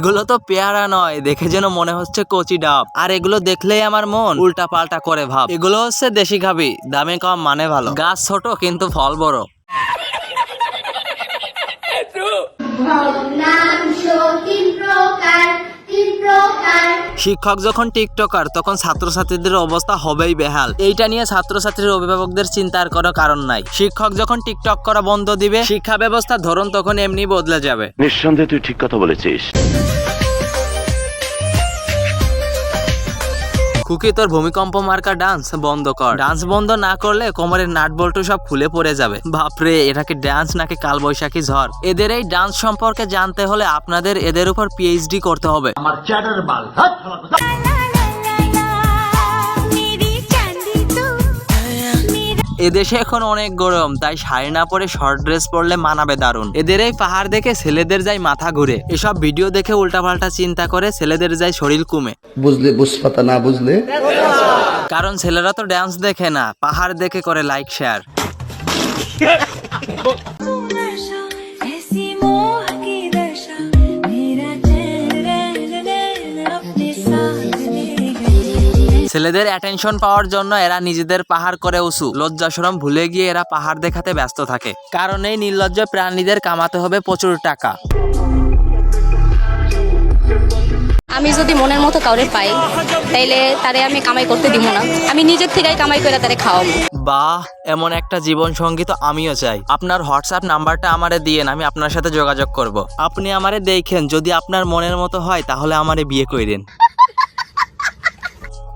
এগুলো তো পেয়ারা নয়, দেখে যেন মনে হচ্ছে কচি ডাব। আর এগুলো দেখলেই আমার মন উল্টা পাল্টা করে ভাব। এগুলো হচ্ছে দেশি গাভী, দামে কম মানে ভালো। গাছ ছোট কিন্তু ফল বড়। শিক্ষক যখন টিকটকার তখন ছাত্রছাত্রীদের অবস্থা হবেই বেহাল। এইটা নিয়ে ছাত্রছাত্রীর অভিভাবকদের চিন্তার কোনো কারণ নাই। শিক্ষক যখন টিকটক করা বন্ধ দিবে, শিক্ষা ব্যবস্থার ধরন তখন এমনি বদলে যাবে। নিঃসন্দেহে তুই ঠিক কথা বলেছিস। খুকি, তোর ভূমিকম্প মার্কা ডান্স বন্ধ কর। ডান্স বন্ধ না করলে কোমরের নাট বল্টু সব খুলে পড়ে যাবে। বাপরে, এটা কি ডান্স নাকি কালবৈশাখী ঝড়? এদের এই ডান্স সম্পর্কে জানতে হলে আপনাদের এদের উপর পিএইচডি করতে হবে। আমার চ্যাটার বাল। এদেশে এখন অনেক গরম, তাই শাড়ি না পরে শর্ট ড্রেস পরলে মানাবে দারুন। এদের এই পাহাড় দেখে ছেলেদের যায় মাথা ঘুরে। এসব ভিডিও দেখে উল্টাপাল্টা চিন্তা করে ছেলেদের যায় শরীর কমে। বুঝলে বুঝপাতা, না বুঝলে। কারণ ছেলেরা তো ডান্স দেখে না, পাহাড় দেখে করে লাইক শেয়ার। ছেলেদের অ্যাটেনশন পাওয়ার জন্য এরা নিজেদের পাহাড় করে উঁচু। লজ্জা শরম ভুলে গিয়ে এরা পাহাড় দেখাতে ব্যস্ত থাকে। কারণ এই নির্লজ্জ প্রাণীদের কামাতে হবে প্রচুর টাকা। আমি যদি মনের মতো কাউরে পাই, তাইলে তারে আমি কামাই করতে দিব না, আমি নিজের থেকেই কামাই করে তারে খাওয়াবো। বাহ, এমন একটা জীবন সঙ্গী তো আমিও চাই। আপনার হোয়াটসঅ্যাপ নাম্বারটা আমারে দিয়েন, আমি আপনার সাথে যোগাযোগ করব। আপনি আমারে দেখেন, যদি আপনার মনের মতো হয় তাহলে আমারে বিয়ে কইরেন।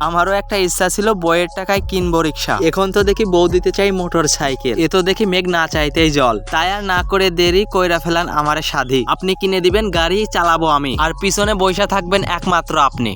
আমারও একটা ইচ্ছা ছিল বইয়ের টাকায় কিনবো রিক্সা। এখন তো দেখি বউ দিতে চাই মোটর সাইকেল। এ তো দেখি মেঘ না চাইতেই জল। তাই আর না করে দেরি কইরা ফেলান আমারে সাধি। আপনি কিনে দিবেন গাড়ি, চালাবো আমি, আর পিছনে বইসা থাকবেন একমাত্র আপনি।